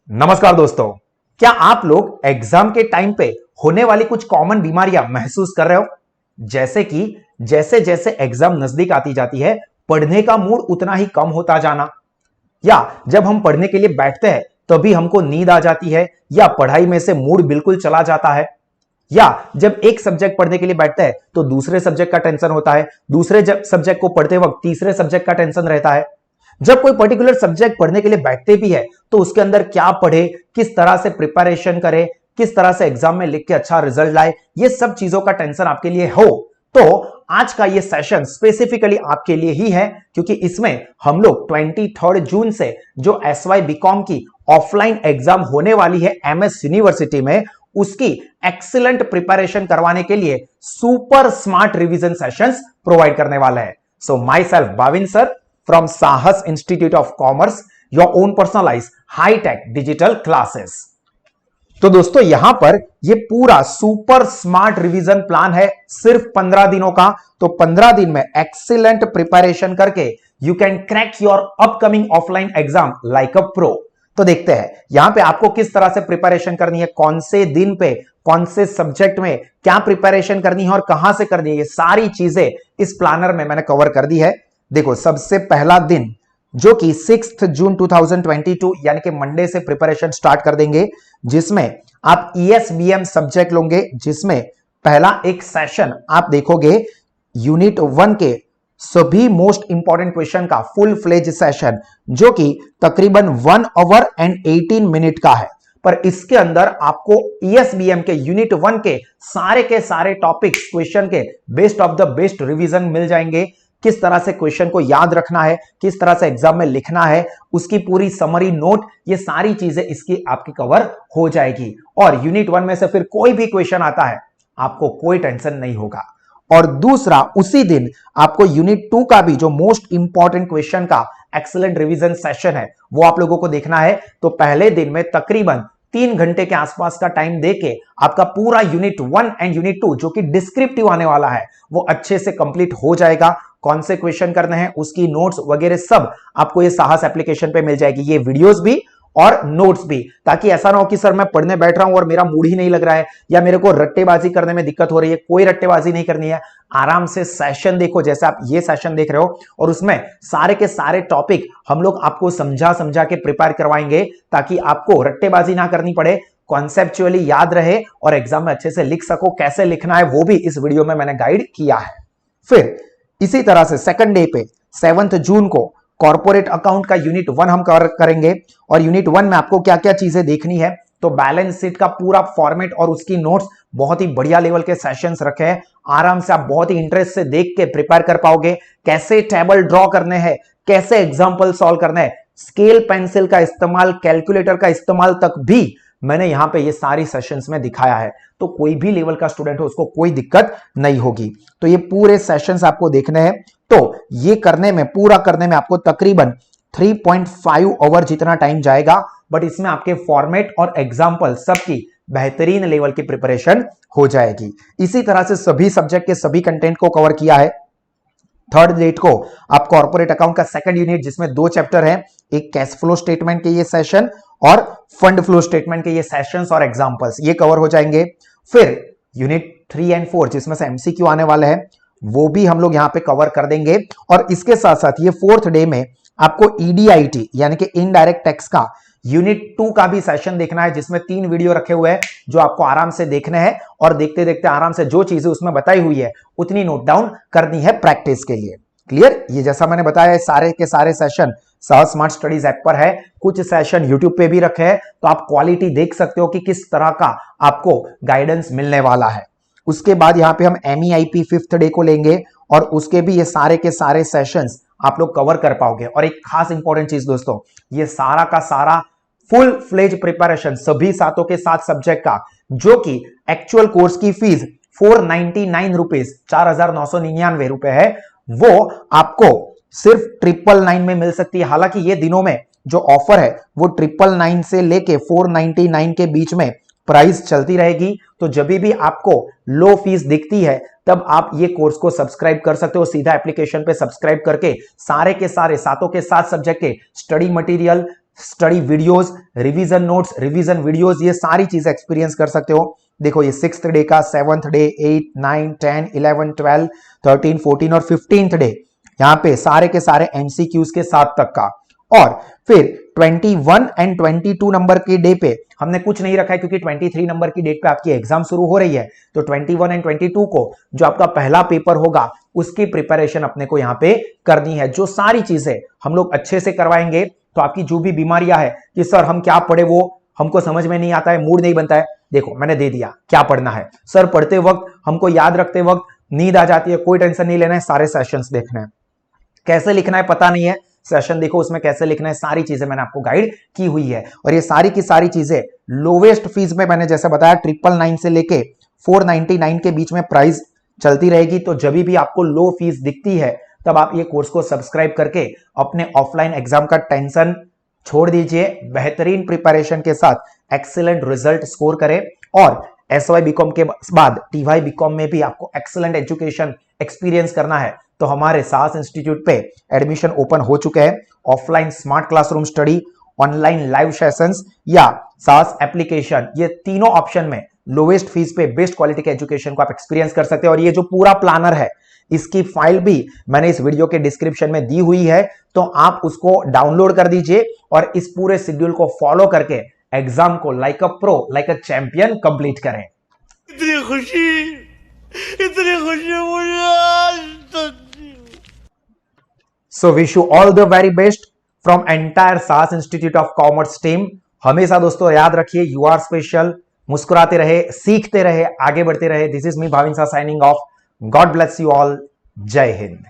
नमस्कार दोस्तों। क्या आप लोग एग्जाम के टाइम पे होने वाली कुछ कॉमन बीमारियां महसूस कर रहे हो? जैसे कि जैसे जैसे एग्जाम नजदीक आती जाती है, पढ़ने का मूड उतना ही कम होता जाना, या जब हम पढ़ने के लिए बैठते हैं तभी हमको नींद आ जाती है, या पढ़ाई में से मूड बिल्कुल चला जाता है, या जब एक सब्जेक्ट पढ़ने के लिए बैठते हैं तो दूसरे सब्जेक्ट का टेंशन होता है, दूसरे सब्जेक्ट को पढ़ते वक्त तीसरे सब्जेक्ट का टेंशन रहता है। जब कोई पर्टिकुलर सब्जेक्ट पढ़ने के लिए बैठते भी है तो उसके अंदर क्या पढ़े, किस तरह से प्रिपरेशन करे, किस तरह से एग्जाम में लिख के अच्छा रिजल्ट लाए, ये सब चीजों का टेंशन आपके लिए हो तो आज का ये सेशन स्पेसिफिकली आपके लिए ही है, क्योंकि इसमें हम लोग 23 जून से जो एसवाई बीकॉम की ऑफलाइन एग्जाम होने वाली है एमएस यूनिवर्सिटी में, उसकी एक्सीलेंट प्रिपरेशन करवाने के लिए super smart revision sessions provide करने वाला है। So myself Bhavin sir from Sahas Institute of Commerce, your own personalized high-tech digital classes। तो दोस्तों यहां पर ये पूरा सुपर स्मार्ट रिवीजन प्लान है सिर्फ 15 दिनों का। तो 15 दिन में एक्सीलेंट प्रिपरेशन करके you can crack your upcoming offline exam like a pro. तो देखते हैं यहां पे आपको किस तरह से प्रिपरेशन करनी है, कौन से दिन पे कौन से सब्जेक्ट में क्या प्रिपरेशन करनी है और कहां से करनी है, ये सारी चीजें इस प्लानर में मैंने कवर कर दी है। देखो, सबसे पहला दिन जो कि 6 जून 2022 यानी कि मंडे से प्रिपरेशन स्टार्ट कर देंगे, जिसमें आप ईएसबीएम सब्जेक्ट लोगे, जिसमें पहला एक सेशन आप देखोगे यूनिट 1 के सभी मोस्ट इंपॉर्टेंट क्वेश्चन का फुल फ्लेज सेशन, जो कि तकरीबन 1 आवर एंड 18 मिनट का है। पर इसके अंदर आपको ईएसबीएम के यूनिट 1 के सारे टॉपिक्स क्वेश्चन के best of the best revision मिल जाएंगे। किस तरह से क्वेश्चन को याद रखना है, किस तरह से एग्जाम में लिखना है, उसकी पूरी समरी नोट, ये सारी चीजें इसकी आपकी कवर हो जाएगी। और यूनिट 1 में से फिर कोई भी क्वेश्चन आता है आपको कोई टेंशन नहीं होगा। और दूसरा, उसी दिन आपको यूनिट 2 का भी जो मोस्ट इंपॉर्टेंट क्वेश्चन का एक्सीलेंट रिवीजन सेशन है वो आप लोगों को देखना है। तो पहले दिन में तकरीबन 3 घंटे के आसपास का टाइम देके आपका पूरा यूनिट 1 एंड यूनिट 2 जो कि डिस्क्रिप्टिव आने वाला है वो अच्छे से कंप्लीट हो जाएगा। कौन से क्वेश्चन करने हैं, उसकी नोट्स वगैरह सब आपको ये साहस एप्लीकेशन पे मिल जाएगी, ये वीडियोस भी और नोट्स भी, ताकि ऐसा ना हो कि सर मैं पढ़ने बैठ रहा हूं और मेरा मूड ही नहीं लग रहा है, या मेरे को रट्टेबाजी करने में दिक्कत हो रही है। कोई रट्टेबाजी नहीं करनी है, आराम से सेशन देखो जैसे आप ये सेशन देख रहे हो, और उसमें सारे के सारे टॉपिक हम लोग आपको समझा समझा के प्रिपेयर करवाएंगे, ताकि आपको रट्टेबाजी ना करनी पड़े, कॉन्सेप्चुअली याद रहे और एग्जाम में अच्छे से लिख सको। कैसे लिखना है वो भी इस वीडियो में मैंने गाइड किया है। फिर इसी तरह से सेकंड डे पे 7 जून को कॉर्पोरेट अकाउंट का यूनिट 1 हम कवर करेंगे। और यूनिट 1 में आपको क्या क्या चीजें देखनी है, तो बैलेंस शीट का पूरा फॉर्मेट और उसकी नोट्स, बहुत ही बढ़िया लेवल के सेशंस रखे हैं, आराम से आप बहुत ही इंटरेस्ट से देख के प्रिपेयर कर पाओगे। कैसे टेबल ड्रॉ करने हैं, कैसे एग्जाम्पल सॉल्व करना है, स्केल पेंसिल का इस्तेमाल, कैलकुलेटर का इस्तेमाल तक भी मैंने यहां पे ये सारी सेशंस में दिखाया है। तो कोई भी लेवल का स्टूडेंट हो उसको कोई दिक्कत नहीं होगी। तो ये पूरे सेशंस आपको देखने हैं। तो ये करने में, पूरा करने में आपको तकरीबन 3.5 आवर जितना टाइम जाएगा, बट इसमें आपके फॉर्मेट और एग्जाम्पल सबकी बेहतरीन लेवल की प्रिपरेशन हो जाएगी। इसी तरह से सभी सब्जेक्ट के सभी कंटेंट को कवर किया है। 3 डेट को आप कॉर्पोरेट अकाउंट का सेकंड यूनिट, जिसमें 2 चैप्टर है, एक कैश फ्लो स्टेटमेंट के ये सेशन और फंड फ्लो स्टेटमेंट के ये सेशंस और एग्जांपल्स, ये कवर हो जाएंगे। फिर यूनिट 3 एंड 4 जिसमें से एमसीक्यू आने वाले हैं वो भी हम लोग यहां पे कवर कर देंगे। और इसके साथ साथ ये 4th डे में आपको ईडीआईटी यानी कि इनडायरेक्ट टैक्स का यूनिट 2 का भी सेशन देखना है, जिसमें 3 वीडियो रखे हुए हैं जो आपको आराम से देखने हैं, और देखते देखते आराम से जो चीजें उसमें बताई हुई है उतनी नोट डाउन करनी है प्रैक्टिस के लिए। क्लियर? ये जैसा मैंने बताया सारे के सारे सेशन सहस स्मार्ट स्टडीज ऐप पर है, कुछ सेशन यूट्यूब पे भी रखे हैं, तो आप क्वालिटी देख सकते हो कि किस तरह का आपको गाइडेंस मिलने वाला है। उसके बाद यहाँ पे हम MEIP 5th डे को लेंगे, और उसके भी ये सारे के सारे सेशंस आप लोग कवर कर पाओगे। और एक खास इंपॉर्टेंट चीज दोस्तों, ये सारा का सारा फुल फ्लेज प्रिपरेशन सभी 7 के 7 सब्जेक्ट का, जो कि एक्चुअल कोर्स की फीस 499 रुपीज, 4,999 रुपए है, वो आपको सिर्फ 999 में मिल सकती है। हालांकि ये दिनों में जो ऑफर है वो 999 से लेके 499 के बीच में प्राइस चलती रहेगी। तो जब भी आपको लो फीस दिखती है तब आप ये कोर्स को सब्सक्राइब कर सकते हो, सीधा एप्लीकेशन पे सब्सक्राइब करके सारे के सारे 7 के 7 सब्जेक्ट के study material, study videos, revision notes, revision videos, ये सारी चीजें एक्सपीरियंस कर सकते हो। देखो ये 6th डे का, 7th डे, 8, 9, 10, 11, 12, 13, 14 और 15th डे, यहां पे सारे के सारे एमसीक्यूज के साथ तक का। और फिर 21 एंड 22 नंबर के डे पे हमने कुछ नहीं रखा है क्योंकि 23 नंबर की डेट पे आपकी एग्जाम शुरू हो रही है, तो 21 एंड 22 को जो आपका पहला पेपर होगा उसकी प्रिपरेशन अपने को यहां पे करनी है। जो सारी चीजें हम लोग अच्छे से करवाएंगे, तो आपकी जो भी बीमारियां है कि सर हम क्या पढ़े वो हमको समझ में नहीं आता है, मूड नहीं बनता है, देखो मैंने दे दिया क्या पढ़ना है। सर पढ़ते वक्त हमको याद रखते वक्त नींद आ जाती है, कोई टेंशन नहीं लेना है, सारे सेशंस देखना है। कैसे लिखना है पता नहीं है, सेशन देखो उसमें कैसे लिखना है, सारी चीजें मैंने आपको गाइड की हुई है। और ये सारी की सारी चीजें लोवेस्ट फीस में मैंने जैसे बताया 999 से लेके 499 के बीच में प्राइस चलती रहेगी। तो जब भी आपको लो फीस दिखती है तब आप ये कोर्स को सब्सक्राइब करके अपने ऑफलाइन एग्जाम का टेंशन छोड़ दीजिए, बेहतरीन प्रिपरेशन के साथ एक्सीलेंट रिजल्ट स्कोर करें। और एसवाई बीकॉम के बाद टीवाई बीकॉम में भी आपको एक्सीलेंट एजुकेशन एक्सपीरियंस करना है तो हमारे सास इंस्टीट्यूट पे एडमिशन ओपन हो चुके हैं। Offline smart classroom study, online live sessions या सास एप्लीकेशन, ये तीनों ऑप्शन में लोवेस्ट फीस पे बेस्ट क्वालिटी के एजुकेशन को आप एक्सपीरियंस कर सकते हैं। और ये जो पूरा प्लानर है इसकी फाइल भी मैंने इस वीडियो के डिस्क्रिप्शन में दी हुई है, तो आप उसको डाउनलोड कर दीजिए और इस पूरे शेड्यूल को फॉलो करके एग्जाम को like a pro, like a champion complete करें। इतनी खुशी मुझे आज। So wish you all the very best from entire SAS Institute of Commerce team। हमेशा दोस्तों याद रखिए यू आर स्पेशल, मुस्कुराते रहे, सीखते रहे, आगे बढ़ते रहे। दिस इज मी भाविन सा signing off. God bless you all. जय हिंद।